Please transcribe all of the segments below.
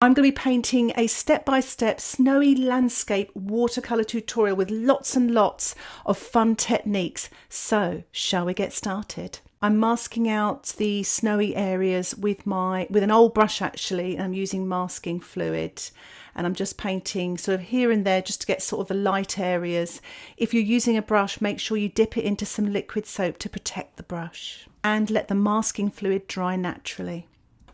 I'm going to be painting a step-by-step snowy landscape watercolour tutorial with lots and lots of fun techniques. So, shall we get started? I'm masking out the snowy areas with an old brush actually. I'm using masking fluid and I'm just painting sort of here and there just to get sort of the light areas. If you're using a brush, make sure you dip it into some liquid soap to protect the brush and let the masking fluid dry naturally.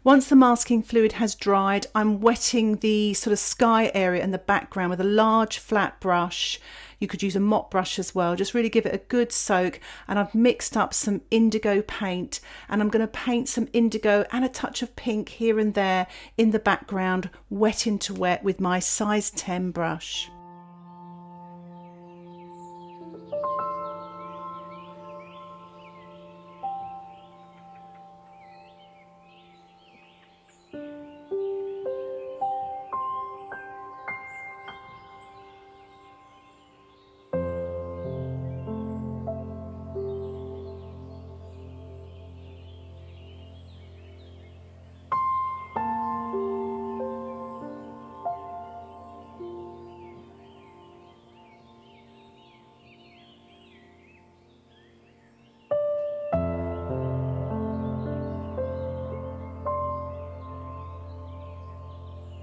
Once the masking fluid has dried, I'm wetting the sort of sky area in the background with a large flat brush. You could use a mop brush as well, just really give it a good soak. And I've mixed up some indigo paint and I'm going to paint some indigo and a touch of pink here and there in the background, wet into wet with my size 10 brush.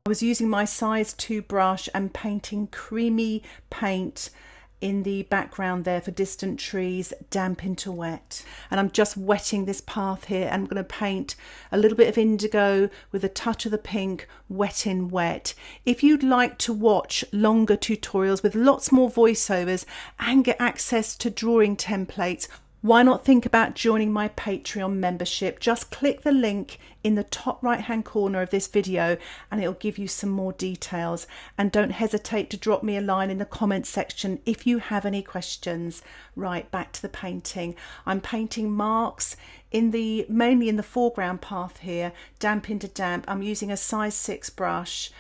I was using my size 2 brush and painting creamy paint in the background there for distant trees, damp into wet. And I'm just wetting this path here and I'm going to paint a little bit of indigo with a touch of the pink, wet in wet. If you'd like to watch longer tutorials with lots more voiceovers and get access to drawing templates, why not think about joining my Patreon membership? Just click the link in the top right hand corner of this video and it'll give you some more details. And don't hesitate to drop me a line in the comments section if you have any questions. Right, back to the painting. I'm painting marks mainly in the foreground path here, damp into damp. I'm using a size 6 brush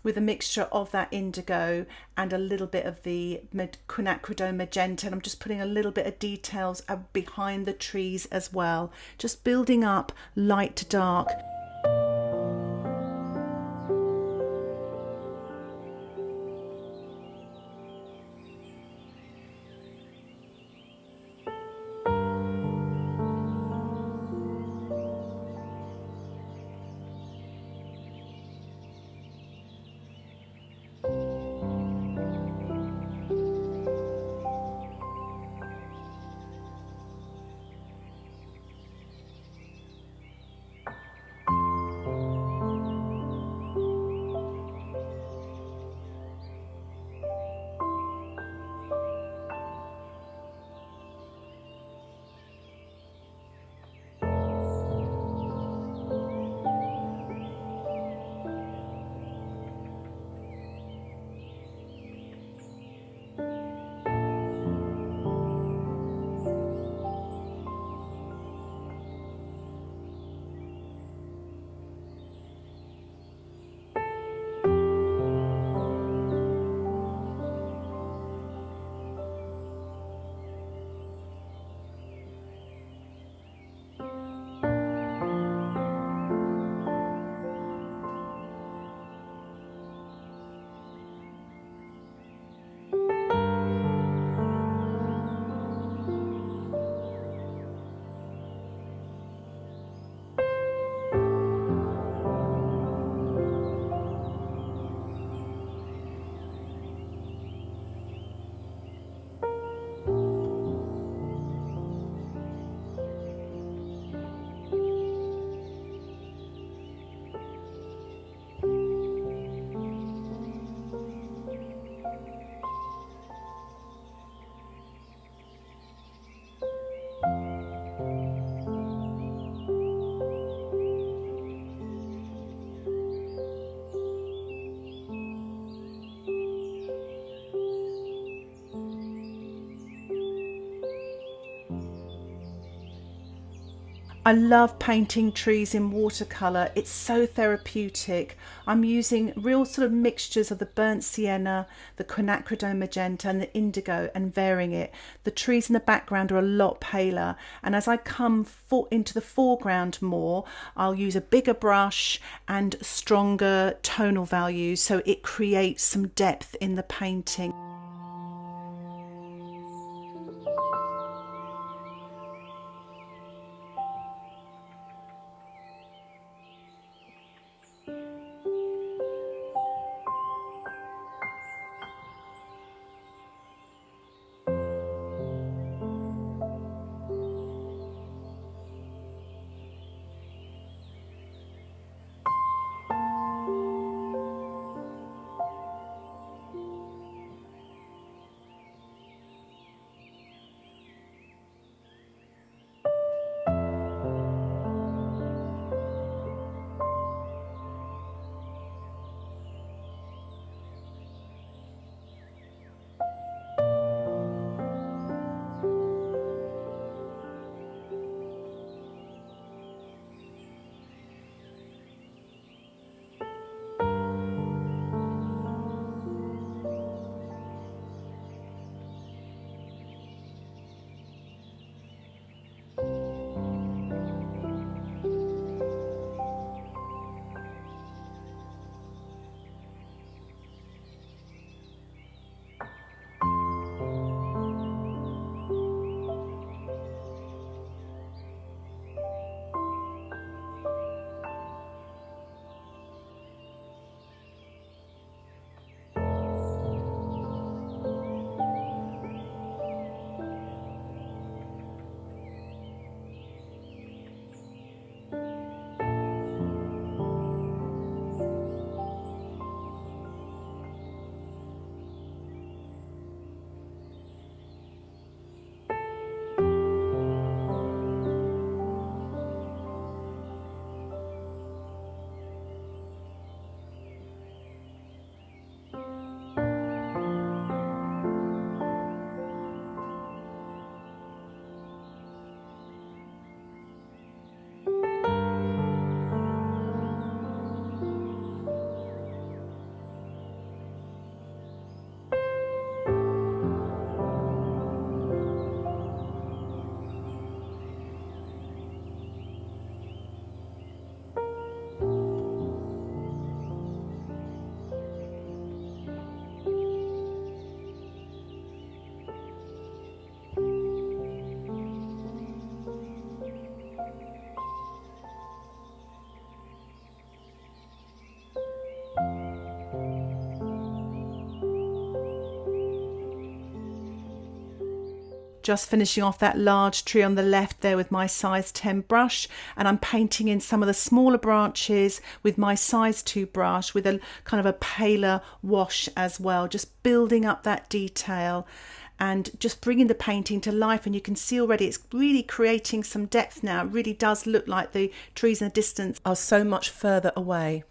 with a mixture of that indigo and a little bit of the Quinacridone Magenta, and I'm just putting a little bit of details behind the trees as well, just building up light to dark. I love painting trees in watercolour. It's so therapeutic. I'm using real sort of mixtures of the burnt sienna, the quinacridone magenta and the indigo, and varying it. The trees in the background are a lot paler, and as I come into the foreground more, I'll use a bigger brush and stronger tonal values so it creates some depth in the painting. Just finishing off that large tree on the left there with my size 10 brush, and I'm painting in some of the smaller branches with my size 2 brush with a kind of a paler wash as well, just building up that detail and just bringing the painting to life. And you can see already it's really creating some depth now. It really does look like the trees in the distance are so much further away.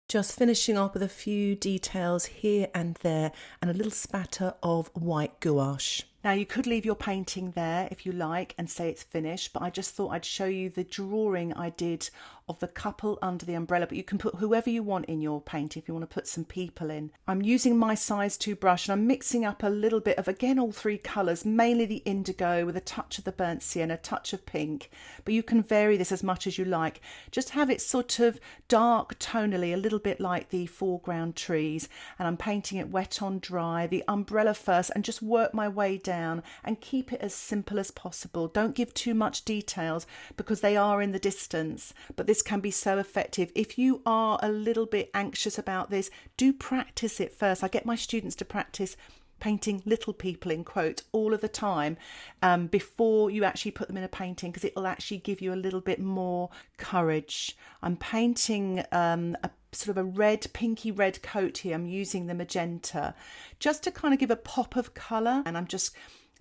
Just finishing off with a few details here and there and a little spatter of white gouache. Now you could leave your painting there if you like and say it's finished, but I just thought I'd show you the drawing I did of the couple under the umbrella, but you can put whoever you want in your painting if you want to put some people in. I'm using my size 2 brush and I'm mixing up a little bit of, again, all 3 colours, mainly the indigo with a touch of the burnt sienna, a touch of pink, but you can vary this as much as you like. Just have it sort of dark tonally, a little bit like the foreground trees, and I'm painting it wet on dry, the umbrella first, and just work my way down and keep it as simple as possible. Don't give too much details because they are in the distance, but this can be so effective. If you are a little bit anxious about this, do practice it first. I get my students to practice painting little people in quotes all of the time before you actually put them in a painting, because it will actually give you a little bit more courage. I'm painting a sort of a red, pinky red coat here. I'm using the magenta just to kind of give a pop of colour, and I'm just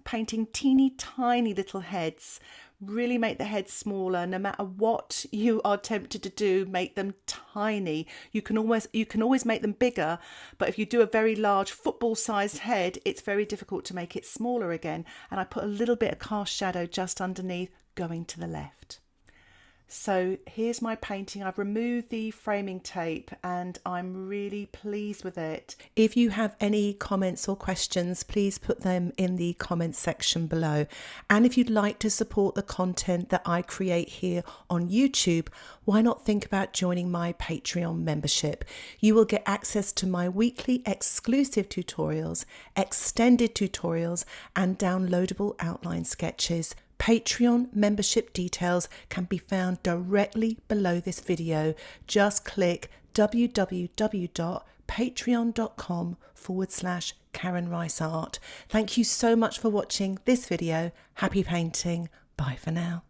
painting teeny tiny little heads. Really make the heads smaller. No matter what you are tempted to do, make them tiny. You can always make them bigger, but if you do a very large football-sized head, it's very difficult to make it smaller again. And I put a little bit of cast shadow just underneath, going to the left. So here's my painting. I've removed the framing tape and I'm really pleased with it. If you have any comments or questions, please put them in the comments section below. And if you'd like to support the content that I create here on YouTube, why not think about joining my Patreon membership? You will get access to my weekly exclusive tutorials, extended tutorials, and downloadable outline sketches. Patreon membership details can be found directly below this video. Just click www.patreon.com/Karen Rice Art. Thank you so much for watching this video. Happy painting. Bye for now.